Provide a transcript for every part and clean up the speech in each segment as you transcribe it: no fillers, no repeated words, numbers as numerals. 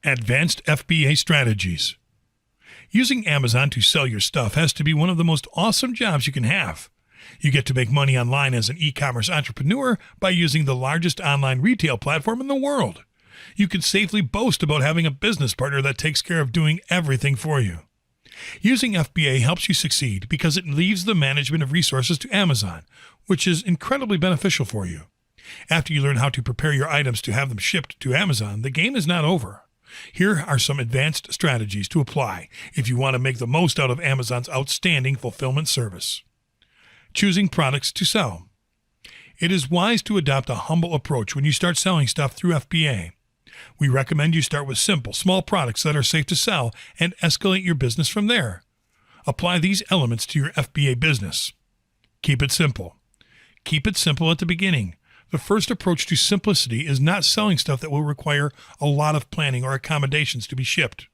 Advanced FBA Strategies. Using Amazon to sell your stuff has to be one of the most awesome jobs you can have. You get to make money online as an e-commerce entrepreneur by using the largest online retail platform in the world. You can safely boast about having a business partner that takes care of doing everything for you. Using FBA helps you succeed because it leaves the management of resources to Amazon, which is incredibly beneficial for you. After you learn how to prepare your items to have them shipped to Amazon, the game is not over. Here are some advanced strategies to apply if you want to make the most out of Amazon's outstanding fulfillment service. Choosing products to sell. It is wise to adopt a humble approach when you start selling stuff through FBA. We recommend you start with simple, small products that are safe to sell and escalate your business from there. Apply these elements to your FBA business. Keep it simple. Keep it simple at the beginning. The first approach to simplicity is not selling stuff that will require a lot of planning or accommodations to be shipped.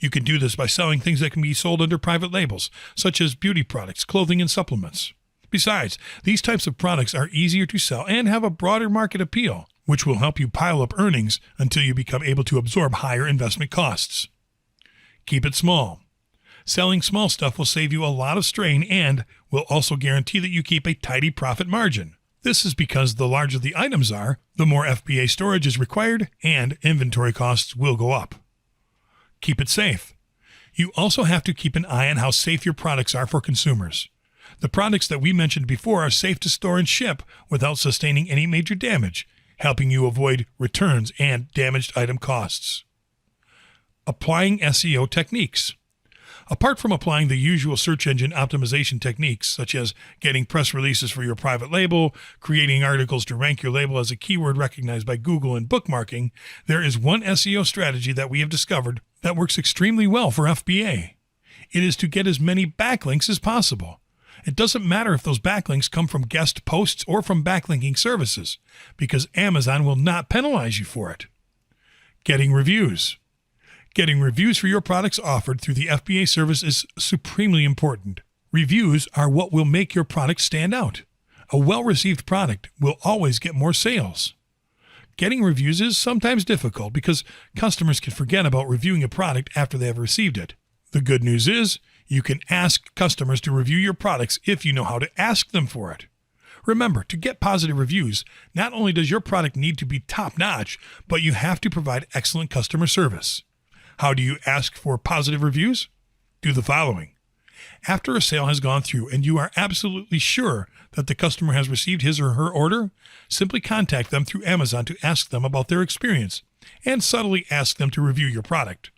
You can do this by selling things that can be sold under private labels, such as beauty products, clothing, and supplements. Besides, these types of products are easier to sell and have a broader market appeal, which will help you pile up earnings until you become able to absorb higher investment costs. Keep it small. Selling small stuff will save you a lot of strain and will also guarantee that you keep a tidy profit margin. This is because the larger the items are, the more FBA storage is required and inventory costs will go up. Keep it safe. You also have to keep an eye on how safe your products are for consumers. The products that we mentioned before are safe to store and ship without sustaining any major damage, helping you avoid returns and damaged item costs. Applying SEO techniques. Apart from applying the usual search engine optimization techniques, such as getting press releases for your private label, creating articles to rank your label as a keyword recognized by Google, and bookmarking, there is one SEO strategy that we have discovered that works extremely well for FBA. It is to get as many backlinks as possible. It doesn't matter if those backlinks come from guest posts or from backlinking services, because Amazon will not penalize you for it. Getting reviews. Getting reviews for your products offered through the FBA service is supremely important. Reviews are what will make your product stand out. A well-received product will always get more sales. Getting reviews is sometimes difficult because customers can forget about reviewing a product after they have received it. The good news is, you can ask customers to review your products if you know how to ask them for it. Remember, to get positive reviews, not only does your product need to be top-notch, but you have to provide excellent customer service. How do you ask for positive reviews? Do the following. After a sale has gone through and you are absolutely sure that the customer has received his or her order, simply contact them through Amazon to ask them about their experience and subtly ask them to review your product.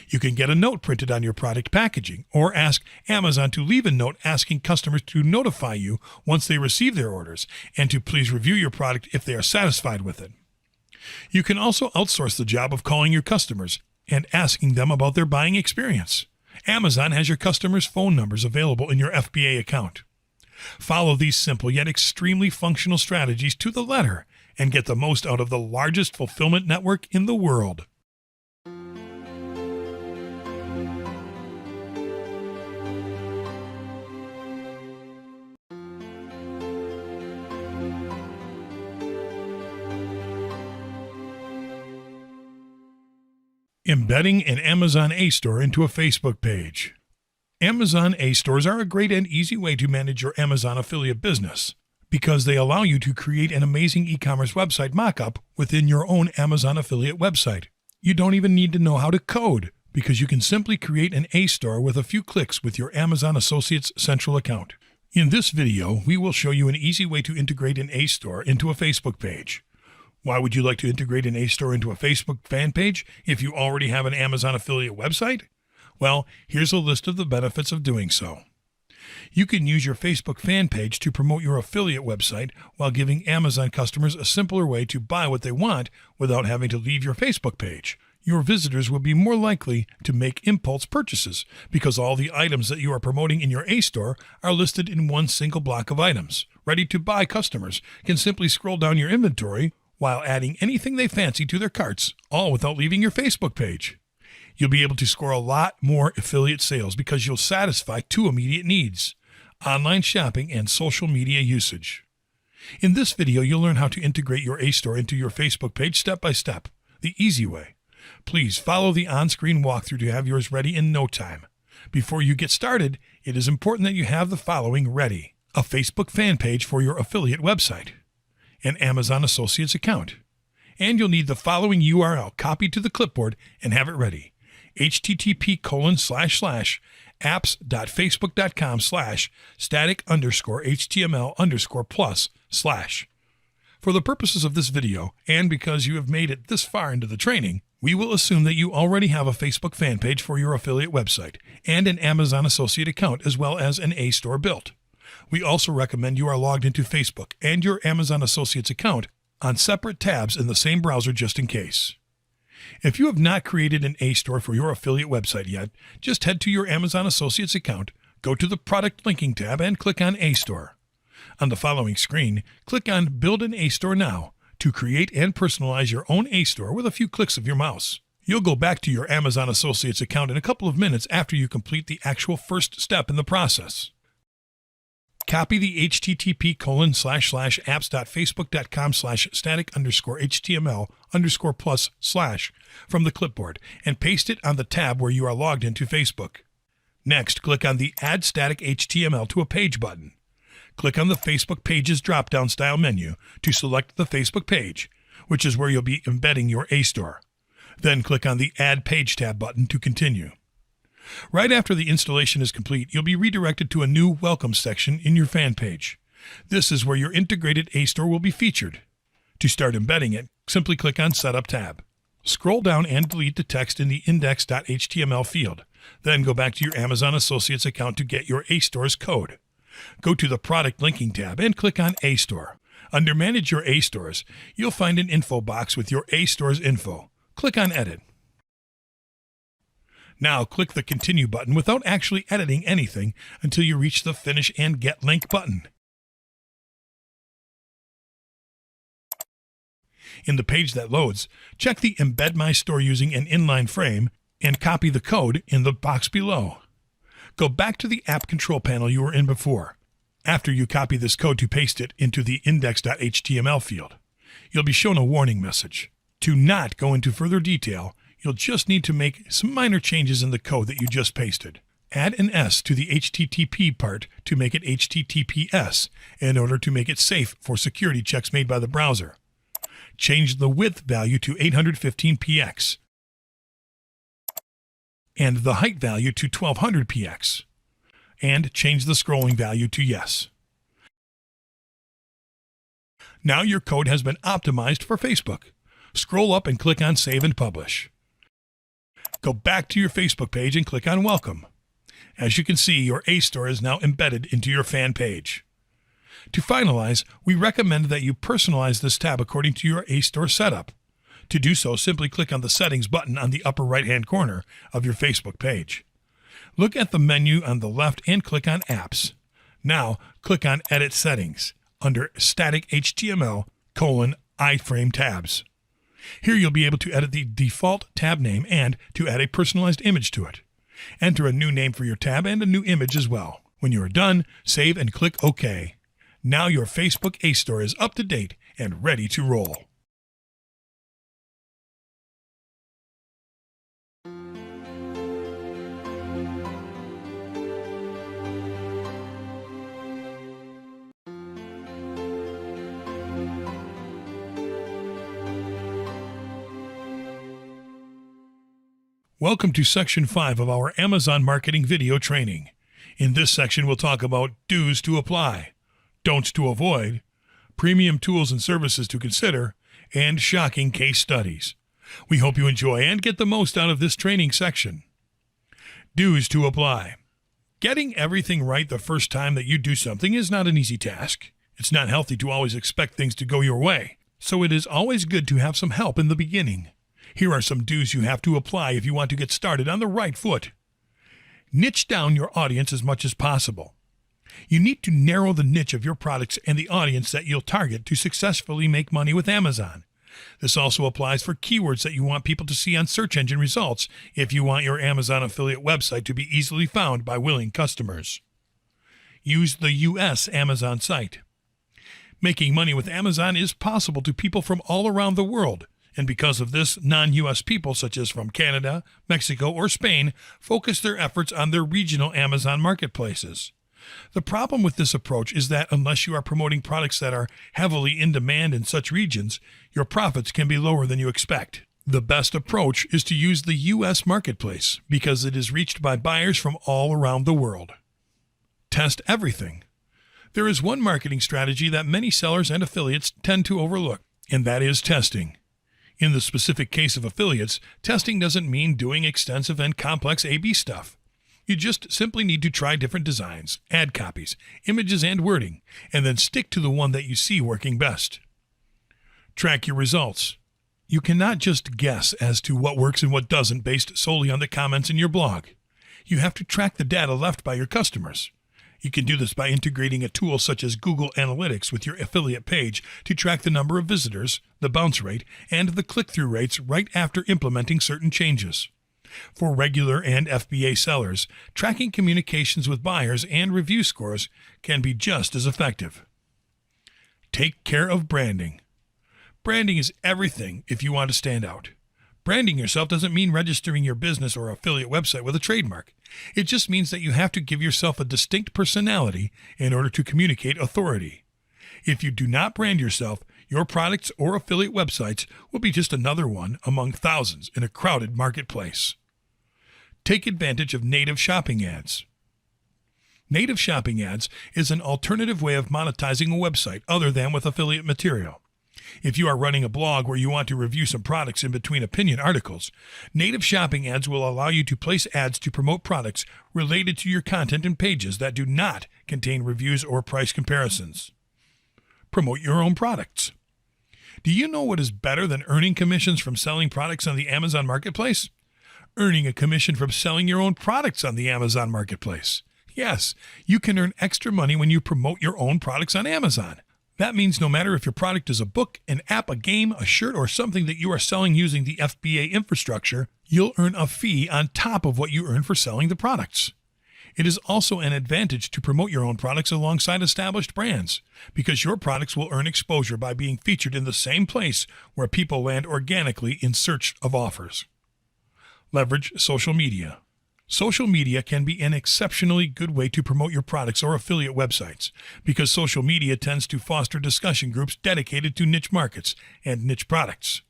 You can get a note printed on your product packaging or ask Amazon to leave a note asking customers to notify you once they receive their orders and to please review your product if they are satisfied with it. You can also outsource the job of calling your customers and asking them about their buying experience. Amazon has your customers' phone numbers available in your FBA account. Follow these simple yet extremely functional strategies to the letter and get the most out of the largest fulfillment network in the world. Embedding an Amazon A-Store into a Facebook page. Amazon A-Stores are a great and easy way to manage your Amazon affiliate business because they allow you to create an amazing e-commerce website mockup within your own Amazon affiliate website. You don't even need to know how to code because you can simply create an A-Store with a few clicks with your Amazon Associates Central account. In this video, we will show you an easy way to integrate an A-Store into a Facebook page. Why would you like to integrate an A-Store into a Facebook fan page if you already have an Amazon affiliate website? Well, here's a list of the benefits of doing so. You can use your Facebook fan page to promote your affiliate website while giving Amazon customers a simpler way to buy what they want without having to leave your Facebook page. Your visitors will be more likely to make impulse purchases because all the items that you are promoting in your A-Store are listed in one single block of items. Ready-to-buy customers can simply scroll down your inventory while adding anything they fancy to their carts, all without leaving your Facebook page. You'll be able to score a lot more affiliate sales because you'll satisfy two immediate needs: online shopping and social media usage. In this video, you'll learn how to integrate your A-Store into your Facebook page step by step, the easy way. Please follow the on-screen walkthrough to have yours ready in no time. Before you get started, it is important that you have the following ready: a Facebook fan page for your affiliate website, an Amazon Associates account, and you'll need the following URL copied to the clipboard and have it ready: http://apps.facebook.com/static_html_plus/. For the purposes of this video, and because you have made it this far into the training, we will assume that you already have a Facebook fan page for your affiliate website and an Amazon Associate account as well as an A-Store built. We also recommend you are logged into Facebook and your Amazon Associates account on separate tabs in the same browser just in case. If you have not created an A-Store for your affiliate website yet, just head to your Amazon Associates account, go to the Product Linking tab, and click on A-Store. On the following screen, click on Build an A-Store Now to create and personalize your own A-Store with a few clicks of your mouse. You'll go back to your Amazon Associates account in a couple of minutes after you complete the actual first step in the process. Copy the http://apps.facebook.com/static_html_plus/ from the clipboard and paste it on the tab where you are logged into Facebook. Next, click on the Add Static HTML to a Page button. Click on the Facebook Pages drop-down style menu to select the Facebook page, which is where you'll be embedding your A-Store. Then click on the Add Page tab button to continue. Right after the installation is complete, you'll be redirected to a new Welcome section in your fan page. This is where your integrated A-Store will be featured. To start embedding it, simply click on Setup tab. Scroll down and delete the text in the index.html field. Then go back to your Amazon Associates account to get your A-Store's code. Go to the Product Linking tab and click on A-Store. Under Manage Your A-Stores, you'll find an info box with your A-Store's info. Click on Edit. Now click the Continue button without actually editing anything until you reach the Finish and Get Link button. In the page that loads, check the Embed My Store using an inline frame and copy the code in the box below. Go back to the App Control panel you were in before. After you copy this code to paste it into the index.html field, you'll be shown a warning message. To not go into further detail, you'll just need to make some minor changes in the code that you just pasted. Add an S to the HTTP part to make it HTTPS in order to make it safe for security checks made by the browser. Change the width value to 815px and the height value to 1200px, and change the scrolling value to yes. Now your code has been optimized for Facebook. Scroll up and click on Save and Publish. Go back to your Facebook page and click on Welcome. As you can see, your A-Store is now embedded into your fan page. To finalize, we recommend that you personalize this tab according to your A-Store setup. To do so, simply click on the Settings button on the upper right-hand corner of your Facebook page. Look at the menu on the left and click on Apps. Now, click on Edit Settings under Static HTML: iframe tabs. Here you'll be able to edit the default tab name and to add a personalized image to it. Enter a new name for your tab and a new image as well. When you are done, save and click OK. Now your Facebook A-Store is up to date and ready to roll. Welcome to Section 5 of our Amazon Marketing video training. In this section, we'll talk about do's to apply, don'ts to avoid, premium tools and services to consider, and shocking case studies. We hope you enjoy and get the most out of this training section. Do's to apply. Getting everything right the first time that you do something is not an easy task. It's not healthy to always expect things to go your way, so it is always good to have some help in the beginning. Here are some do's you have to apply if you want to get started on the right foot. Niche down your audience as much as possible. You need to narrow the niche of your products and the audience that you'll target to successfully make money with Amazon. This also applies for keywords that you want people to see on search engine results if you want your Amazon affiliate website to be easily found by willing customers. Use the US Amazon site. Making money with Amazon is possible to people from all around the world. And because of this, non-U.S. people such as from Canada, Mexico, or Spain focus their efforts on their regional Amazon marketplaces. The problem with this approach is that unless you are promoting products that are heavily in demand in such regions, your profits can be lower than you expect. The best approach is to use the U.S. marketplace because it is reached by buyers from all around the world. Test everything. There is one marketing strategy that many sellers and affiliates tend to overlook, and that is testing. In the specific case of affiliates, testing doesn't mean doing extensive and complex A/B stuff. You just simply need to try different designs, ad copies, images, and wording, and then stick to the one that you see working best. Track your results. You cannot just guess as to what works and what doesn't based solely on the comments in your blog. You have to track the data left by your customers. You can do this by integrating a tool such as Google Analytics with your affiliate page to track the number of visitors, the bounce rate, and the click-through rates right after implementing certain changes. For regular and FBA sellers, tracking communications with buyers and review scores can be just as effective. Take care of branding. Branding is everything if you want to stand out. Branding yourself doesn't mean registering your business or affiliate website with a trademark. It just means that you have to give yourself a distinct personality in order to communicate authority. If you do not brand yourself, your products or affiliate websites will be just another one among thousands in a crowded marketplace. Take advantage of native shopping ads. Native shopping ads is an alternative way of monetizing a website other than with affiliate material. If you are running a blog where you want to review some products in between opinion articles, native shopping ads will allow you to place ads to promote products related to your content in pages that do not contain reviews or price comparisons. Promote your own products. Do you know what is better than earning commissions from selling products on the Amazon Marketplace? Earning a commission from selling your own products on the Amazon Marketplace. Yes, you can earn extra money when you promote your own products on Amazon. That means no matter if your product is a book, an app, a game, a shirt, or something that you are selling using the FBA infrastructure, you'll earn a fee on top of what you earn for selling the products. It is also an advantage to promote your own products alongside established brands, because your products will earn exposure by being featured in the same place where people land organically in search of offers. Leverage social media. Social media can be an exceptionally good way to promote your products or affiliate websites because social media tends to foster discussion groups dedicated to niche markets and niche products.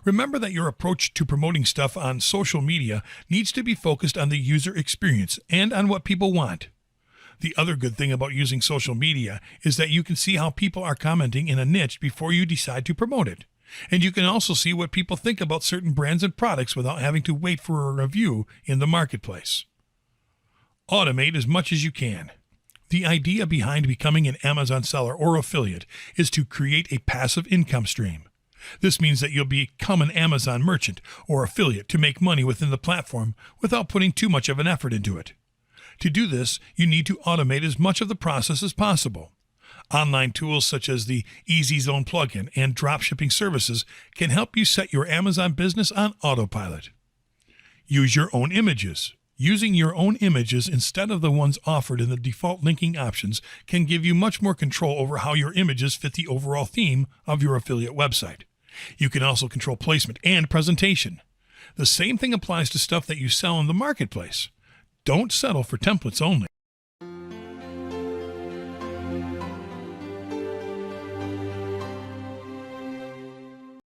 Remember that your approach to promoting stuff on social media needs to be focused on the user experience and on what people want. The other good thing about using social media is that you can see how people are commenting in a niche before you decide to promote it. And you can also see what people think about certain brands and products without having to wait for a review in the marketplace. Automate as much as you can. The idea behind becoming an Amazon seller or affiliate is to create a passive income stream. This means that you'll become an Amazon merchant or affiliate to make money within the platform without putting too much of an effort into it. To do this, you need to automate as much of the process as possible. Online tools such as the EasyZone plugin and dropshipping services can help you set your Amazon business on autopilot. Use your own images. Using your own images instead of the ones offered in the default linking options can give you much more control over how your images fit the overall theme of your affiliate website. You can also control placement and presentation. The same thing applies to stuff that you sell in the marketplace. Don't settle for templates only.